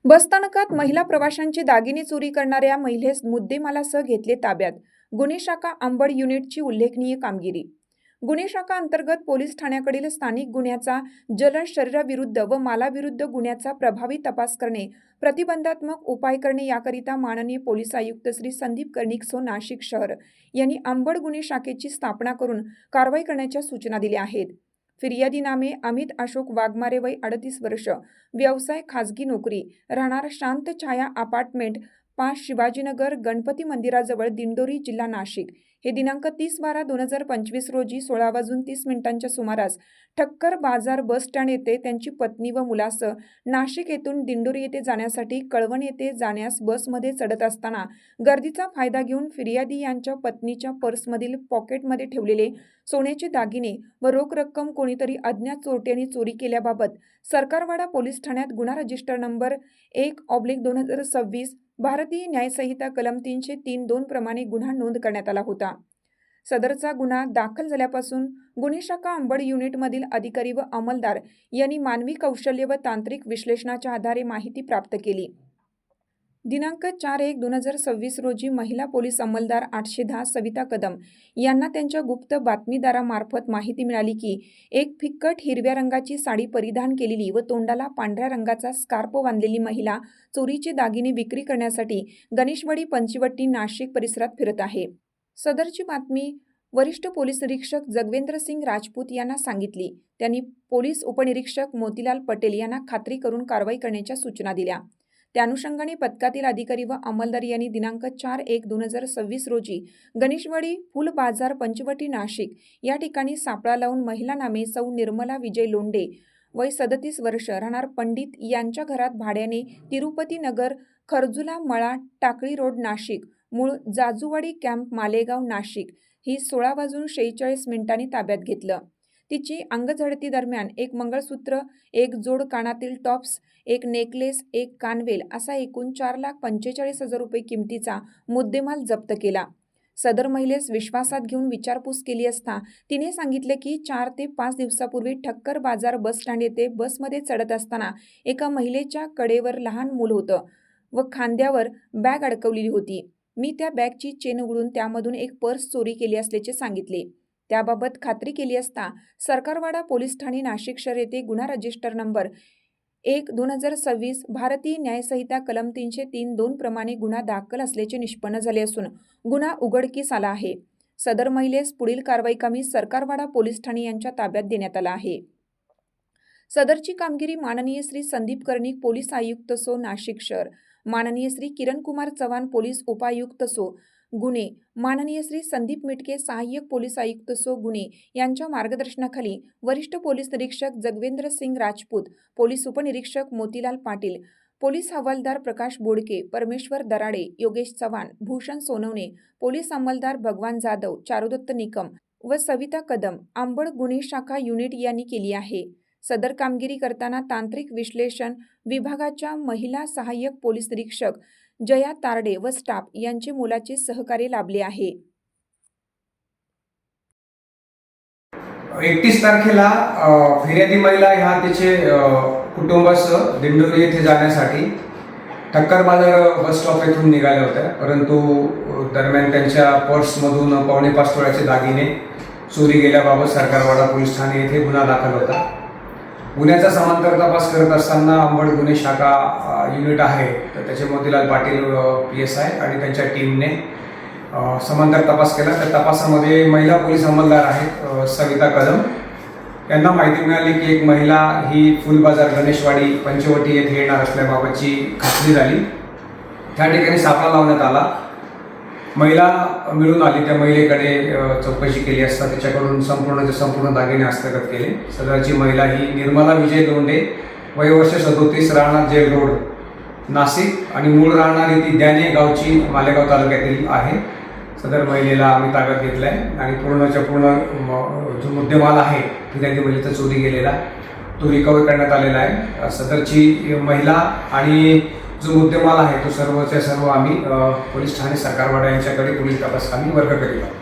बसस्थानकात महिला प्रवाशांचे दागिने चोरी करणाऱ्या महिलेस मुद्देमालासह घेतले ताब्यात. गुन्हे शाखा अंबड युनिटची उल्लेखनीय कामगिरी. गुन्हे शाखा अंतर्गत पोलीस ठाण्याकडील स्थानिक गुन्ह्याचा जलद शरीराविरुद्ध व मालाविरुद्ध गुन्ह्याचा प्रभावी तपास करणे, प्रतिबंधात्मक उपाय करणे याकरिता माननीय पोलीस आयुक्त श्री संदीप कर्णिक सो नाशिक शहर यांनी अंबड गुन्हे शाखेची स्थापना करून कारवाई करण्याच्या सूचना दिल्या आहेत. फिर्यादी नामे अमित अशोक वाघमारे, वय 38 वर्ष, व्यवसाय खाजगी नोकरी, राहणार शांत छाया अपार्टमेंट 5 शिवाजीनगर, गणपती मंदिराजवळ, दिंडोरी, जिल्हा नाशिक. हे दिनांक 30/12/2025 रोजी 16:30 सुमारास ठक्कर बाजार बस स्टँड येथे त्यांची पत्नी व मुलासह नाशिक येथून दिंडोरी येथे जाण्यासाठी कळवण येथे जाण्यास बसमध्ये चढत असताना गर्दीचा फायदा घेऊन फिर्यादी यांच्या पत्नीच्या पर्समधील पॉकेटमध्ये ठेवलेले सोन्याचे दागिने व रोख रक्कम कोणीतरी अज्ञात चोरट्यांनी चोरी केल्याबाबत सरकारवाडा पोलीस ठाण्यात गुन्हा रजिस्टर नंबर 1/2026 भारतीय न्यायसंहिता कलम 303(2) प्रमाणे गुन्हा नोंद करण्यात आला होता. सदरचा गुन्हा दाखल झाल्यापासून गुन्हे शाखा अंबड युनिटमधील अधिकारी व अंमलदार यांनी मानवी कौशल्य व तांत्रिक विश्लेषणाच्या आधारे माहिती प्राप्त केली. दिनांक 4/1/2026 रोजी महिला पोलीस अंमलदार 810 सविता कदम यांना त्यांच्या गुप्त बातमीदारामार्फत माहिती मिळाली की एक फिक्कट हिरव्या रंगाची साडी परिधान केलेली व तोंडाला पांढऱ्या रंगाचा स्कार्फ बांधलेली महिला चोरीचे दागिने विक्री करण्यासाठी गणेशवाडी पंचवटी नाशिक परिसरात फिरत आहे. सदरची बातमी वरिष्ठ पोलीस निरीक्षक जगवेंद्र सिंग राजपूत यांना सांगितली. त्यांनी पोलीस उपनिरीक्षक मोतीलाल पटेल यांना खात्री करून कारवाई करण्याच्या सूचना दिल्या. त्या अनुषंगाने पथकातील अधिकारी व अंमलदार यांनी दिनांक 4/1/2026 रोजी गणेशवाडी फुल बाजार पंचवटी नाशिक या ठिकाणी सापळा लावून महिला नामे सौ निर्मला विजय लोंढे, वय 37 वर्ष, राहणार पंडित यांच्या घरात भाड्याने तिरुपती नगर, खरजुला मळा, टाकळी रोड नाशिक, मूळ जाजूवाडी कॅम्प मालेगाव नाशिक ही 16:46 ताब्यात घेतलं. तिची अंगझडती दरम्यान एक मंगळसूत्र, एक जोड कानातील टॉप्स, एक नेकलेस, एक कानवेल असा एकूण 4,45,000 रुपये किमतीचा मुद्देमाल जप्त केला. सदर महिलेस विश्वासात घेऊन विचारपूस केली असता तिने सांगितले की 4 ते 5 दिवसापूर्वी ठक्कर बाजार बस स्टँड येथे बसमध्ये चढत असताना एका महिलेच्या कडेवर लहान मूल होतं व खांद्यावर बॅग अडकवलेली होती. मी त्या बॅगची चेन उघडून त्यामधून एक पर्स चोरी केली असल्याचे सांगितले. त्याबाबत खात्री केली असता सरकारवाडा पोलीस ठाणे नाशिक शहर येथे गुन्हा रजिस्टर नंबर 1/2026 भारतीय न्यायसंहिता कलम 303(2) प्रमाणे गुन्हा दाखल असल्याचे निष्पन्न झाले असून गुन्हा उघडकीस आला आहे. सदर महिलेस पुढील कारवाईकामी सरकारवाडा पोलीस ठाणे यांच्या ताब्यात देण्यात आला आहे. सदरची कामगिरी माननीय श्री संदीप कर्णिक पोलीस आयुक्त सो नाशिक शहर, माननीय श्री किरणकुमार चव्हाण पोलीस उपायुक्त सो गुन्हे, माननीय श्री संदीप मिटके सहाय्यक पोलीस आयुक्त सो गुन्हे यांच्या मार्गदर्शनाखाली वरिष्ठ पोलीस निरीक्षक जगवेंद्र सिंग राजपूत, पोलीस उपनिरीक्षक मोतीलाल पाटील, पोलीस हवालदार प्रकाश बोडके, परमेश्वर दराडे, योगेश चव्हाण, भूषण सोनवणे, पोलीस अंमलदार भगवान जाधव, चारुदत्त निकम व सविता कदम अंबड गुन्हे शाखा युनिट यांनी केली आहे. सदर कामगिरी करताना तांत्रिक विश्लेषण विभागाच्या महिला सहाय्यक पोलीस निरीक्षक जया तारडे व स्टाफ यांचे मोलाचे सहकार्य लाभले आहे. 31 तारखेला फिर्यादी महिला ह्या तिचे कुटुंबासह दिंडोरी येथे जाण्यासाठी ठक्कर बाजार बस स्टॉप येथून निघाल्या होत्या. परंतु दरम्यान त्यांच्या पर्समधून 5.25 तोळ्याचे दागिने चोरी गेल्याबाबत सरकारवाडा पोलीस ठाणे येथे गुन्हा दाखल होता. गुन्ह्याचा समांतर तपास करत असताना अंबड गुन्हे शाखा युनिट आहे तर त्याचे मोतीलाल पाटील PSI आणि त्यांच्या टीमने समांतर तपास केला. त्या तपासामध्ये महिला पोलीस अंमलदार आहेत सविता कदम यांना माहिती मिळाली की एक महिला ही फुलबाजार गणेशवाडी पंचवटी येथे येणार असल्याबाबतची खात्री झाली. त्या ठिकाणी सापळा लावण्यात आला. महिला मिळून आली. त्या महिलेकडे चौकशी केली असता त्याच्याकडून संपूर्ण दागिने हस्तगत केले. सदरची महिला ही निर्मला विजय लोंढे, वय वर्ष 37, राहणार जेल रोड नाशिक आणि मूळ राहणारी ती द्याने गावची मालेगाव तालुक्यातील आहे. सदर महिलेला आम्ही ताब्यात घेतला आहे आणि पूर्ण जो मुद्देमाल आहे फिर्यादी महिलेचा चोरी गेलेला तो रिकवर करण्यात आलेला आहे. सदरची महिला आणि जो मुद्देमाल आहे तो सर्वच्या सर्व आम्ही पोलीस ठाणे सरकारवाडा यांच्याकडे पुढील तपास आम्ही वर्ग करीत आहोत.